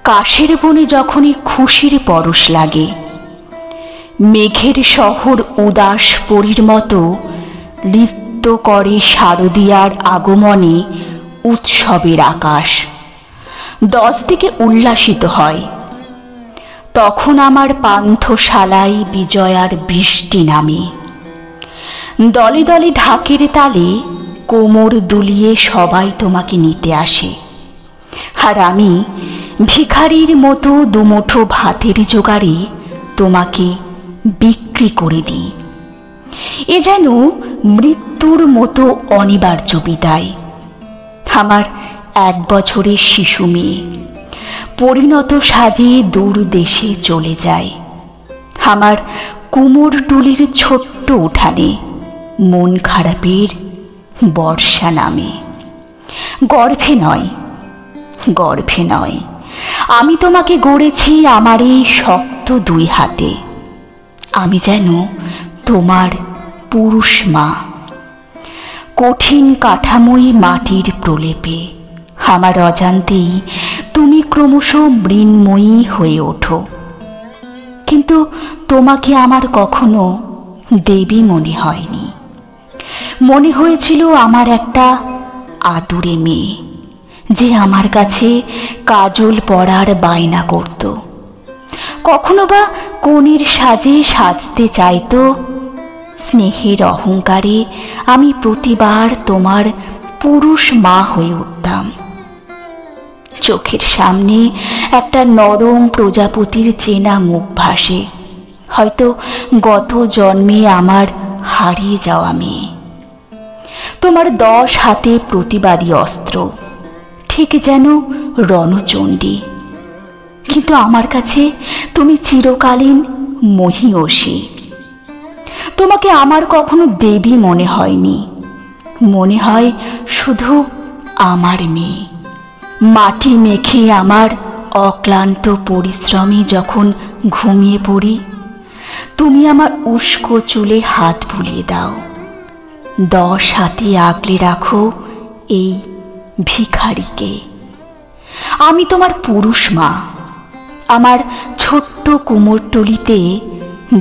কাশের বনে যখনই খুশির পরশ লাগে, মেঘের শহর উদাস পরীর মতো নৃত্য করে শারদিয়ার আগমনে উৎসবের আকাশ 10 দিকে উল্লাসিত হয়। তখন আমার পান্থশালায় বিজয়ার বৃষ্টি নামে। দলে দলে ঢাকের তালে কোমর দুলিয়ে সবাই তোমাকে নিতে আসে, আর আমি ভিখারির মতো দুমুঠো ভাতের জোগাড়ে তোমাকে বিক্রি করে দিই। এ যেন মৃত্যুর মতো অনিবার্য বিদায়। আমার 1 বছরের শিশু মেয়ে পরিণত সাজে দূর দেশে চলে যায়। আমার কুমোরটুলির ছোট্ট উঠানে মন খারাপের বর্ষা নামে। গর্ভে নয়, গর্ভে নয়, আমি তোমাকে গড়েছি আমার এই শক্ত 2 হাতে। আমি যেন তোমার পুরুষ মা, কঠিন কাঠামোই মাটির প্রলেপে। আমার অজান্তেই তুমি ক্রমশ মৃন্ময়ী হয়ে ওঠো। কিন্তু তোমাকে আমার কখনো দেবী মনে হয়নি। মনে হয়েছিল আমার একটা আদুরে মেয়ে, যে আমার কাছে কাজল পরার বায়না করত, কখনো বা কনের সাজে সাজতে চাইতো। স্নেহের অহংকারে আমি প্রতিবার তোমার পুরুষ মা হয়ে উঠতাম। চোখের সামনে একটা নরম প্রজাপতির চেনা মুখ ভাসে, হয়তো গত জন্মে আমার হারিয়ে যাওয়া মেয়ে। তোমার 10 হাতে প্রতিবাদী অস্ত্র, ঠিক যেন রণচণ্ডী। কিন্তু আমার কাছে তুমি চিরকালীন মহীয়সী। তোমাকে আমার কখনো দেবী মনে হয়নি, মনে হয় শুধু আমার মেয়ে। মাটি মেখে আমার অক্লান্ত পরিশ্রমে যখন ঘুমিয়ে পড়ি, তুমি আমার উস্কো চুলে হাত বুলিয়ে দাও। 10 হাতে আগলে রাখো এই ভিখারিকে। আমি তোমার পুরুষ মা। আমার ছোট্ট কুমোরটুলিতে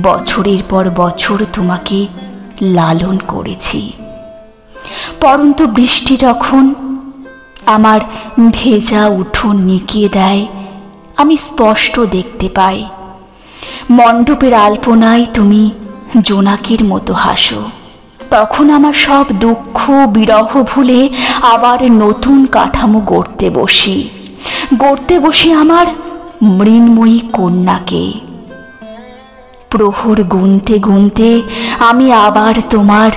বছরের পর বছর তোমাকে লালন করেছি। পরন্তু বৃষ্টি যখন আমার ভেজা উঠোন নিকিয়ে দেয়, আমি স্পষ্ট দেখতে পাই মণ্ডপের আলপনায় তুমি জোনাকির মতো হাসো। তখন আমার সব দুঃখ বিরহ ভুলে আবার নতুন কাঠামো গড়তে বসি আমার মৃন্ময়ী কন্যাকে। প্রহর গুনতে গুনতে আমি আবার তোমার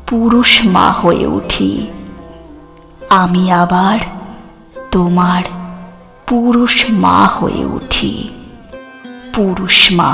পুরুষ মা হয়ে উঠি। আমি আবার তোমার পুরুষ মা হয়ে উঠি, পুরুষ মা।